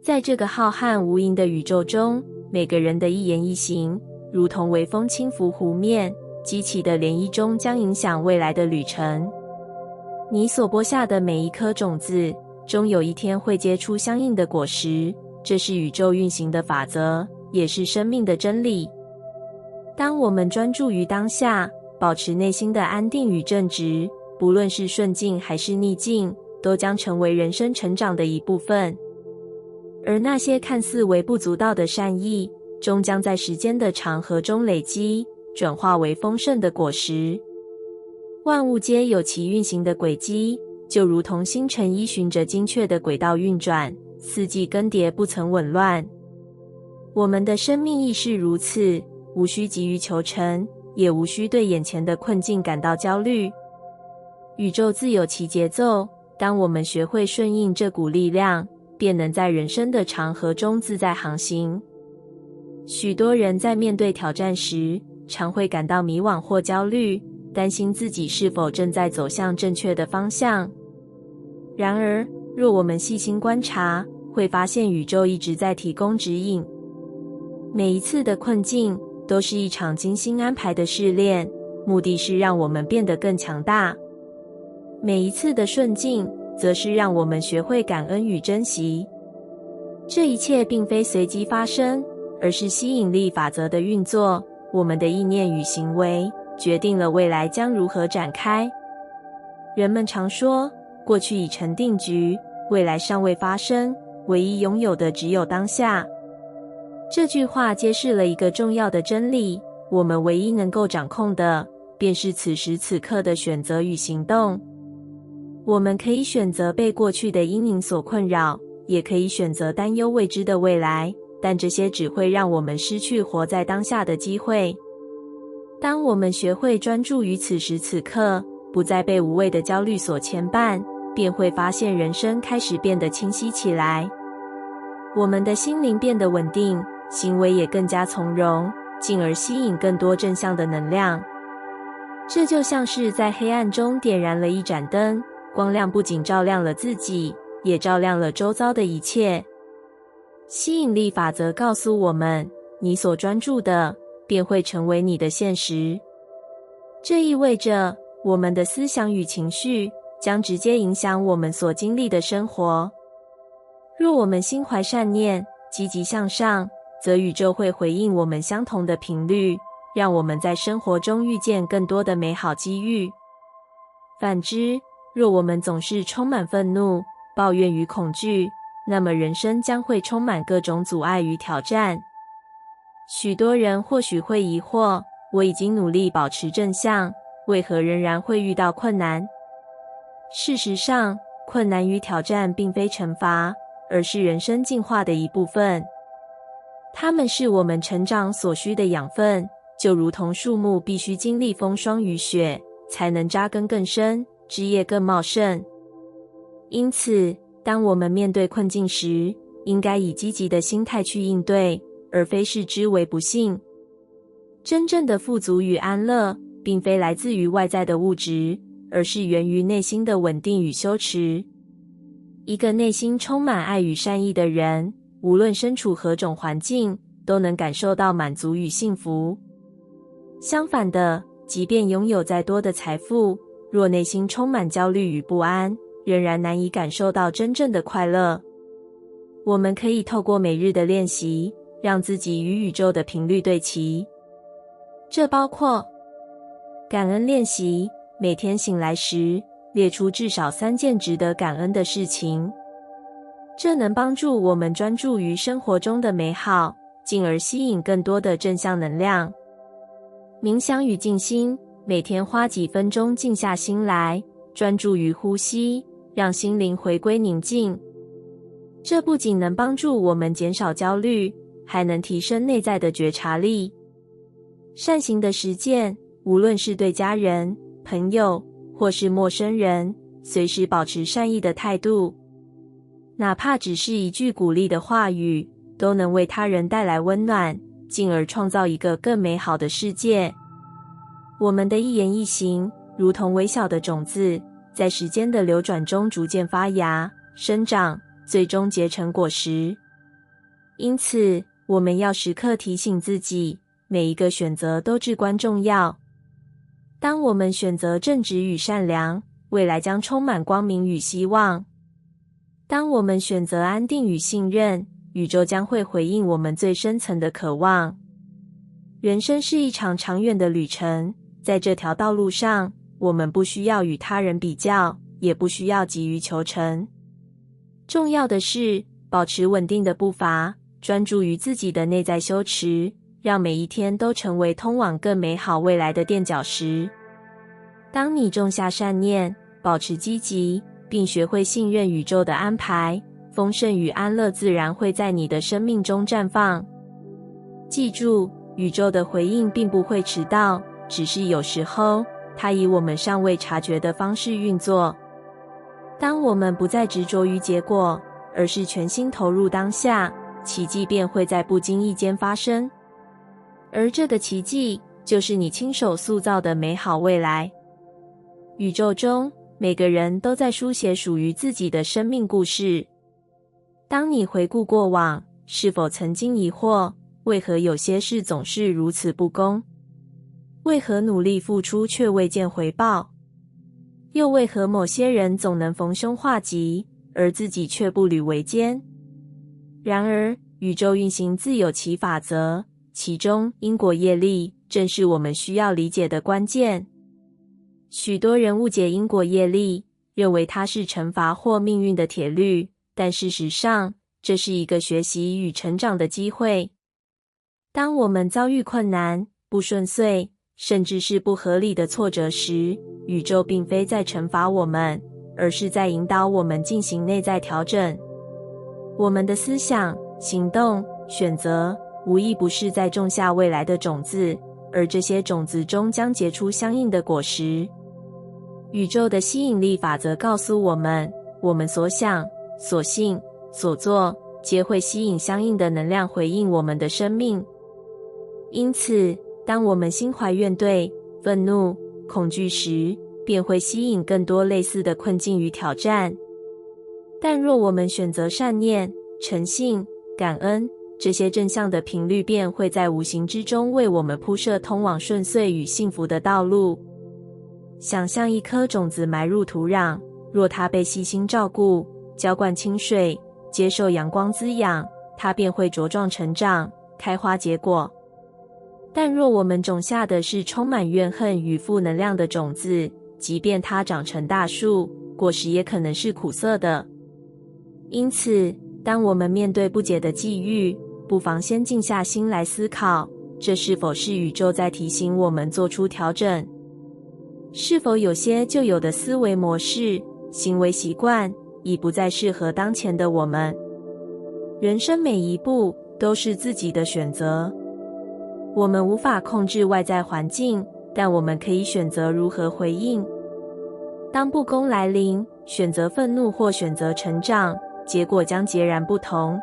在这个浩瀚无垠的宇宙中，每个人的一言一行，如同微风轻拂湖面，激起的涟漪中将影响未来的旅程。你所播下的每一颗种子，终有一天会结出相应的果实，这是宇宙运行的法则，也是生命的真理。当我们专注于当下，保持内心的安定与正直，不论是顺境还是逆境，都将成为人生成长的一部分。而那些看似微不足道的善意，终将在时间的长河中累积，转化为丰盛的果实。万物皆有其运行的轨迹，就如同星辰依循着精确的轨道运转，四季更迭不曾紊乱。我们的生命亦是如此，无需急于求成，也无需对眼前的困境感到焦虑。宇宙自有其节奏，当我们学会顺应这股力量，便能在人生的长河中自在航行。许多人在面对挑战时，常会感到迷惘或焦虑，担心自己是否正在走向正确的方向。然而，若我们细心观察，会发现宇宙一直在提供指引。每一次的困境，都是一场精心安排的试炼，目的是让我们变得更强大。每一次的顺境，则是让我们学会感恩与珍惜。这一切并非随机发生，而是吸引力法则的运作。我们的意念与行为，决定了未来将如何展开。人们常说，过去已成定局，未来尚未发生，唯一拥有的只有当下。这句话揭示了一个重要的真理，我们唯一能够掌控的，便是此时此刻的选择与行动。我们可以选择被过去的阴影所困扰，也可以选择担忧未知的未来，但这些只会让我们失去活在当下的机会。当我们学会专注于此时此刻，不再被无谓的焦虑所牵绊，便会发现人生开始变得清晰起来。我们的心灵变得稳定，行为也更加从容，进而吸引更多正向的能量。这就像是在黑暗中点燃了一盏灯，光亮不仅照亮了自己，也照亮了周遭的一切。吸引力法则告诉我们，你所专注的，便会成为你的现实。这意味着，我们的思想与情绪将直接影响我们所经历的生活。若我们心怀善念，积极向上，则宇宙会回应我们相同的频率，让我们在生活中遇见更多的美好机遇。反之，若我们总是充满愤怒、抱怨与恐惧，那么人生将会充满各种阻碍与挑战。许多人或许会疑惑，我已经努力保持正向，为何仍然会遇到困难？事实上，困难与挑战并非惩罚，而是人生进化的一部分。它们是我们成长所需的养分，就如同树木必须经历风霜雨雪，才能扎根更深，枝叶更茂盛。因此，当我们面对困境时，应该以积极的心态去应对，而非视之为不幸。真正的富足与安乐，并非来自于外在的物质，而是源于内心的稳定与修持。一个内心充满爱与善意的人，无论身处何种环境，都能感受到满足与幸福。相反的，即便拥有再多的财富，若内心充满焦虑与不安，仍然难以感受到真正的快乐。我们可以透过每日的练习，让自己与宇宙的频率对齐。这包括感恩练习，每天醒来时，列出至少3件值得感恩的事情。这能帮助我们专注于生活中的美好，进而吸引更多的正向能量。冥想与静心，每天花几分钟静下心来，专注于呼吸，让心灵回归宁静。这不仅能帮助我们减少焦虑，还能提升内在的觉察力。善行的实践，无论是对家人、朋友，或是陌生人，随时保持善意的态度。哪怕只是一句鼓励的话语，都能为他人带来温暖，进而创造一个更美好的世界。我们的一言一行，如同微小的种子，在时间的流转中逐渐发芽、生长，最终结成果实。因此，我们要时刻提醒自己，每一个选择都至关重要。当我们选择正直与善良，未来将充满光明与希望。当我们选择安定与信任，宇宙将会回应我们最深层的渴望。人生是一场长远的旅程，在这条道路上，我们不需要与他人比较，也不需要急于求成。重要的是，保持稳定的步伐，专注于自己的内在修持，让每一天都成为通往更美好未来的垫脚石。当你种下善念，保持积极，并学会信任宇宙的安排，丰盛与安乐自然会在你的生命中绽放。记住，宇宙的回应并不会迟到，只是有时候，它以我们尚未察觉的方式运作。当我们不再执着于结果，而是全心投入当下，奇迹便会在不经意间发生。而这个奇迹，就是你亲手塑造的美好未来。宇宙中，每个人都在书写属于自己的生命故事。当你回顾过往，是否曾经疑惑，为何有些事总是如此不公？为何努力付出却未见回报？又为何某些人总能逢凶化吉，而自己却步履维艰？然而，宇宙运行自有其法则，其中因果业力正是我们需要理解的关键。许多人误解因果业力，认为它是惩罚或命运的铁律，但事实上，这是一个学习与成长的机会。当我们遭遇困难、不顺遂，甚至是不合理的挫折时，宇宙并非在惩罚我们，而是在引导我们进行内在调整。我们的思想、行动、选择，无一不是在种下未来的种子，而这些种子终将结出相应的果实。宇宙的吸引力法则告诉我们，我们所想、所信、所做，皆会吸引相应的能量回应我们的生命。因此，当我们心怀怨怼、愤怒、恐惧时，便会吸引更多类似的困境与挑战。但若我们选择善念、诚信、感恩，这些正向的频率便会在无形之中为我们铺设通往顺遂与幸福的道路。想象一颗种子埋入土壤，若它被细心照顾、浇灌清水、接受阳光滋养，它便会茁壮成长、开花结果。但若我们种下的是充满怨恨与负能量的种子，即便它长成大树，果实也可能是苦涩的。因此，当我们面对不解的际遇，不妨先静下心来思考，这是否是宇宙在提醒我们做出调整？是否有些旧有的思维模式、行为习惯已不再适合当前的我们？人生每一步都是自己的选择。我们无法控制外在环境，但我们可以选择如何回应。当不公来临，选择愤怒或选择成长，结果将截然不同。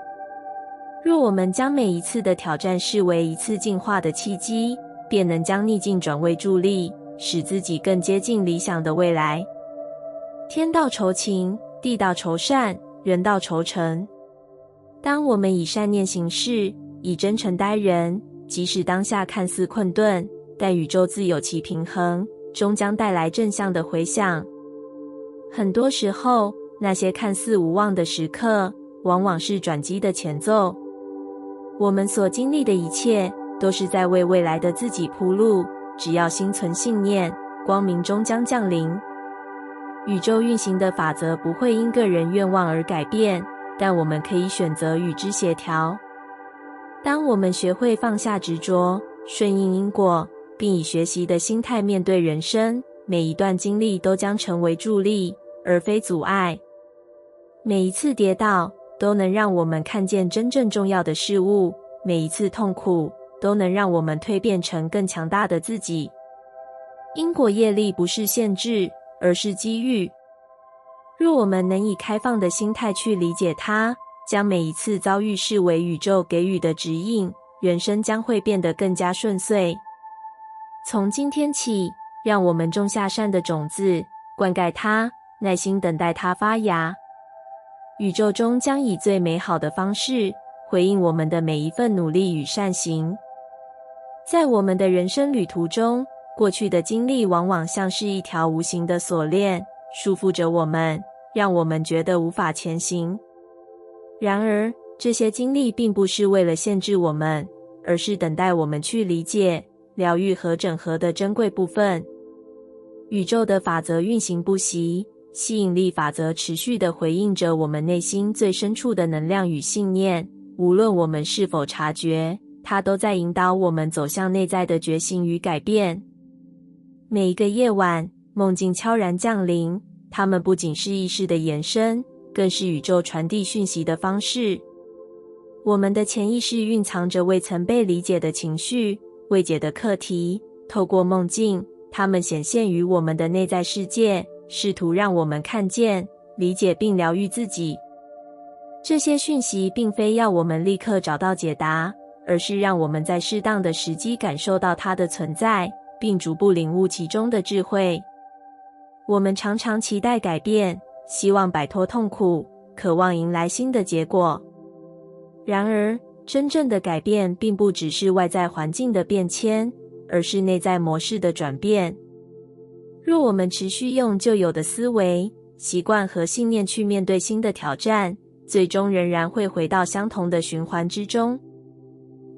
若我们将每一次的挑战视为一次进化的契机，便能将逆境转为助力，使自己更接近理想的未来。天道酬勤，地道酬善，人道酬诚。当我们以善念行事，以真诚待人，即使当下看似困顿，但宇宙自有其平衡，终将带来正向的回响。很多时候，那些看似无望的时刻，往往是转机的前奏。我们所经历的一切，都是在为未来的自己铺路。只要心存信念，光明终将降临。宇宙运行的法则不会因个人愿望而改变，但我们可以选择与之协调。当我们学会放下执着，顺应因果，并以学习的心态面对人生，每一段经历都将成为助力，而非阻碍。每一次跌倒，都能让我们看见真正重要的事物；每一次痛苦，都能让我们蜕变成更强大的自己。因果业力不是限制，而是机遇。若我们能以开放的心态去理解它，将每一次遭遇视为宇宙给予的指引，人生将会变得更加顺遂。从今天起，让我们种下善的种子，灌溉它，耐心等待它发芽。宇宙中将以最美好的方式回应我们的每一份努力与善行。在我们的人生旅途中，过去的经历往往像是一条无形的锁链，束缚着我们，让我们觉得无法前行。然而，这些经历并不是为了限制我们，而是等待我们去理解、疗愈和整合的珍贵部分。宇宙的法则运行不息，吸引力法则持续地回应着我们内心最深处的能量与信念，无论我们是否察觉，它都在引导我们走向内在的觉醒与改变。每一个夜晚，梦境悄然降临，它们不仅是意识的延伸，更是宇宙传递讯息的方式。我们的潜意识蕴藏着未曾被理解的情绪、未解的课题，透过梦境，它们显现于我们的内在世界，试图让我们看见、理解并疗愈自己。这些讯息并非要我们立刻找到解答，而是让我们在适当的时机感受到它的存在，并逐步领悟其中的智慧。我们常常期待改变，希望摆脱痛苦，渴望迎来新的结果。然而，真正的改变并不只是外在环境的变迁，而是内在模式的转变。若我们持续用旧有的思维、习惯和信念去面对新的挑战，最终仍然会回到相同的循环之中。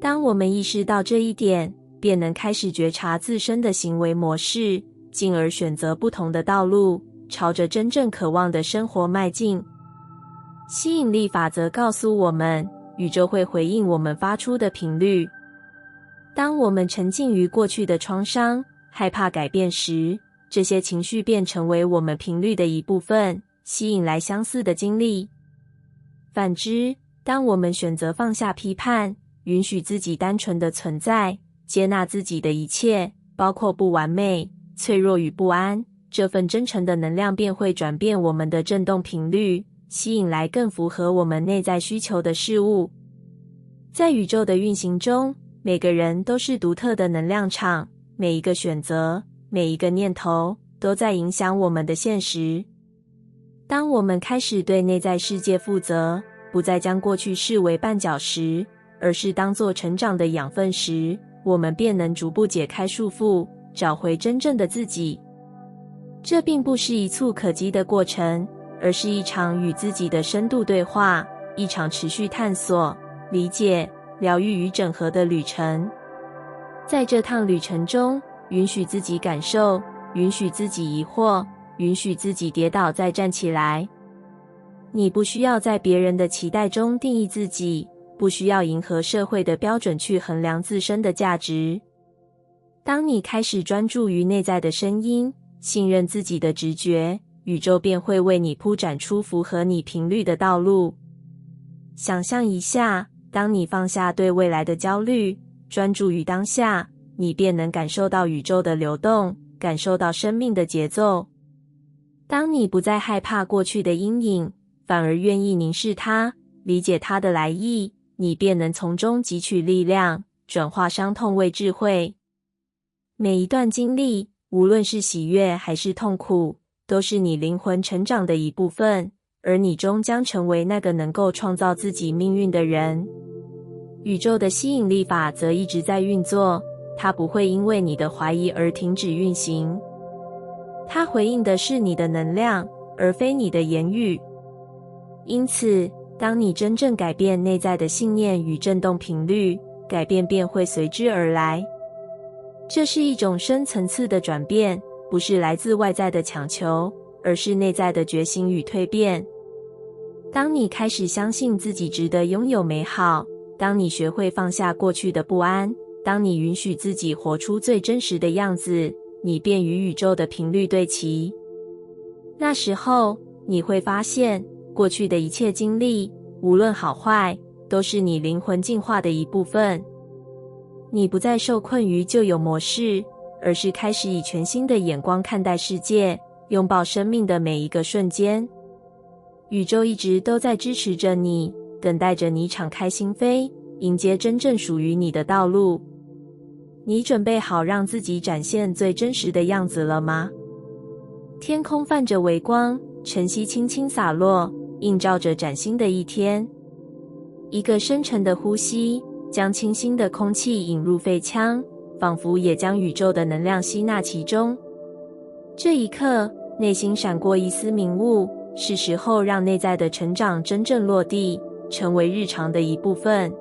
当我们意识到这一点，便能开始觉察自身的行为模式，进而选择不同的道路，朝着真正渴望的生活迈进。吸引力法则告诉我们，宇宙会回应我们发出的频率。当我们沉浸于过去的创伤、害怕改变时，这些情绪便成为我们频率的一部分，吸引来相似的经历。反之，当我们选择放下批判，允许自己单纯的存在，接纳自己的一切，包括不完美、脆弱与不安，这份真诚的能量便会转变我们的振动频率，吸引来更符合我们内在需求的事物。在宇宙的运行中，每个人都是独特的能量场，每一个选择、每一个念头都在影响我们的现实。当我们开始对内在世界负责，不再将过去视为绊脚石，而是当作成长的养分时，我们便能逐步解开束缚，找回真正的自己。这并不是一蹴可及的过程，而是一场与自己的深度对话，一场持续探索、理解、疗愈与整合的旅程。在这趟旅程中，允许自己感受，允许自己疑惑，允许自己跌倒再站起来。你不需要在别人的期待中定义自己，不需要迎合社会的标准去衡量自身的价值。当你开始专注于内在的声音，信任自己的直觉，宇宙便会为你铺展出符合你频率的道路。想象一下，当你放下对未来的焦虑，专注于当下，你便能感受到宇宙的流动，感受到生命的节奏。当你不再害怕过去的阴影，反而愿意凝视它，理解它的来意，你便能从中汲取力量，转化伤痛为智慧。每一段经历，无论是喜悦还是痛苦，都是你灵魂成长的一部分，而你终将成为那个能够创造自己命运的人。宇宙的吸引力法则一直在运作，它不会因为你的怀疑而停止运行。它回应的是你的能量，而非你的言语。因此，当你真正改变内在的信念与振动频率，改变便会随之而来。这是一种深层次的转变，不是来自外在的强求，而是内在的觉醒与蜕变。当你开始相信自己值得拥有美好，当你学会放下过去的不安，当你允许自己活出最真实的样子，你便与宇宙的频率对齐。那时候，你会发现，过去的一切经历，无论好坏，都是你灵魂进化的一部分。你不再受困于旧有模式，而是开始以全新的眼光看待世界，拥抱生命的每一个瞬间。宇宙一直都在支持着你，等待着你敞开心扉，迎接真正属于你的道路。你准备好让自己展现最真实的样子了吗？天空泛着微光，晨曦轻轻洒落，映照着崭新的一天。一个深沉的呼吸，将清新的空气引入肺腔，仿佛也将宇宙的能量吸纳其中。这一刻，内心闪过一丝明悟，是时候让内在的成长真正落地，成为日常的一部分。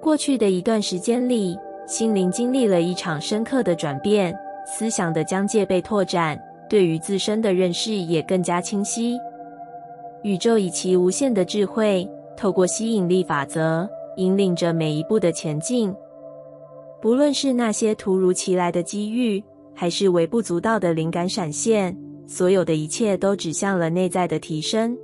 过去的一段时间里，心灵经历了一场深刻的转变，思想的疆界被拓展，对于自身的认识也更加清晰。宇宙以其无限的智慧，透过吸引力法则，引领着每一步的前进。不论是那些突如其来的机遇，还是微不足道的灵感闪现，所有的一切都指向了内在的提升。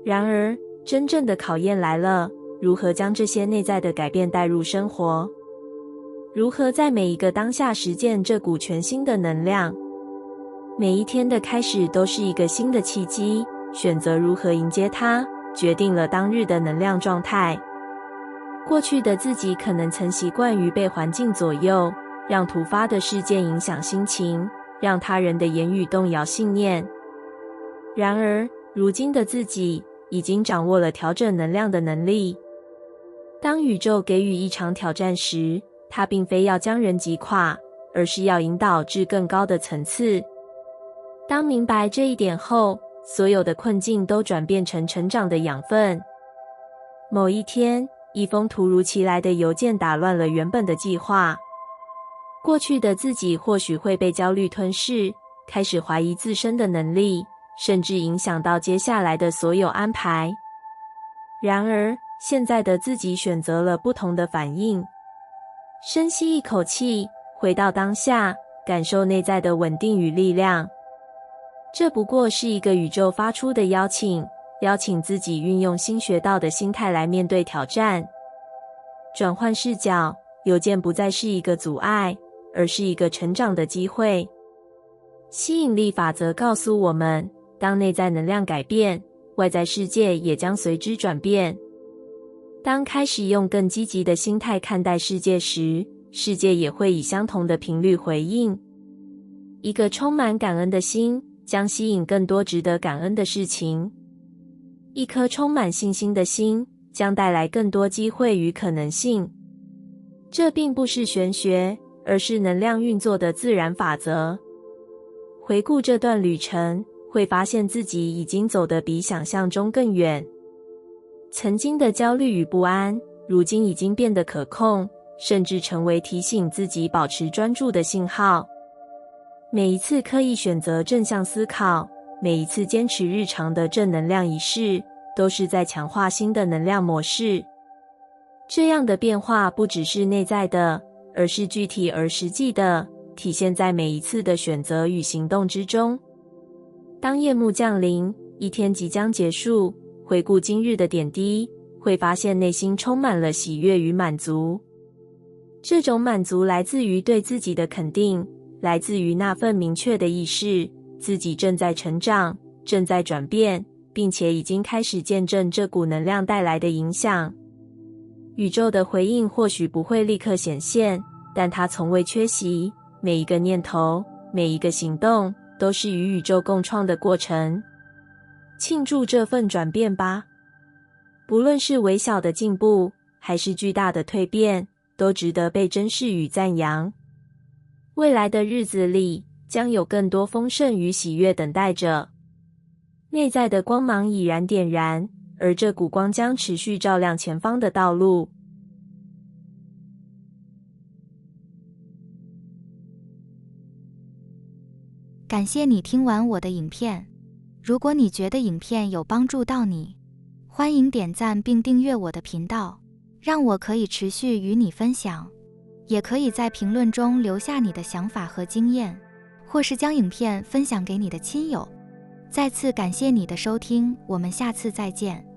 然而，真正的考验来了，如何将这些内在的改变带入生活？如何在每一个当下实践这股全新的能量？每一天的开始都是一个新的契机，选择如何迎接它，决定了当日的能量状态。过去的自己可能曾习惯于被环境左右，让突发的事件影响心情，让他人的言语动摇信念。然而，如今的自己已经掌握了调整能量的能力。当宇宙给予一场挑战时，它并非要将人击垮，而是要引导至更高的层次。当明白这一点后，所有的困境都转变成成长的养分。某一天，一封突如其来的邮件打乱了原本的计划。过去的自己或许会被焦虑吞噬，开始怀疑自身的能力，甚至影响到接下来的所有安排。然而，现在的自己选择了不同的反应。深吸一口气，回到当下，感受内在的稳定与力量。这不过是一个宇宙发出的邀请，邀请自己运用新学到的心态来面对挑战。转换视角，邮件不再是一个阻碍，而是一个成长的机会。吸引力法则告诉我们，当内在能量改变，外在世界也将随之转变。当开始用更积极的心态看待世界时，世界也会以相同的频率回应。一个充满感恩的心，将吸引更多值得感恩的事情。一颗充满信心的心，将带来更多机会与可能性。这并不是玄学，而是能量运作的自然法则。回顾这段旅程，会发现自己已经走得比想象中更远。曾经的焦虑与不安，如今已经变得可控，甚至成为提醒自己保持专注的信号。每一次刻意选择正向思考，每一次坚持日常的正能量仪式，都是在强化新的能量模式。这样的变化不只是内在的，而是具体而实际的，体现在每一次的选择与行动之中。当夜幕降临，一天即将结束，回顾今日的点滴，会发现内心充满了喜悦与满足。这种满足来自于对自己的肯定，来自于那份明确的意识，自己正在成长，正在转变，并且已经开始见证这股能量带来的影响。宇宙的回应或许不会立刻显现，但它从未缺席，每一个念头，每一个行动，都是与宇宙共创的过程。庆祝这份转变吧！不论是微小的进步，还是巨大的蜕变，都值得被珍视与赞扬。未来的日子里，将有更多丰盛与喜悦等待着。内在的光芒已然点燃，而这股光将持续照亮前方的道路。感谢你听完我的影片。如果你觉得影片有帮助到你，欢迎点赞并订阅我的频道，让我可以持续与你分享。也可以在评论中留下你的想法和经验，或是将影片分享给你的亲友。再次感谢你的收听，我们下次再见。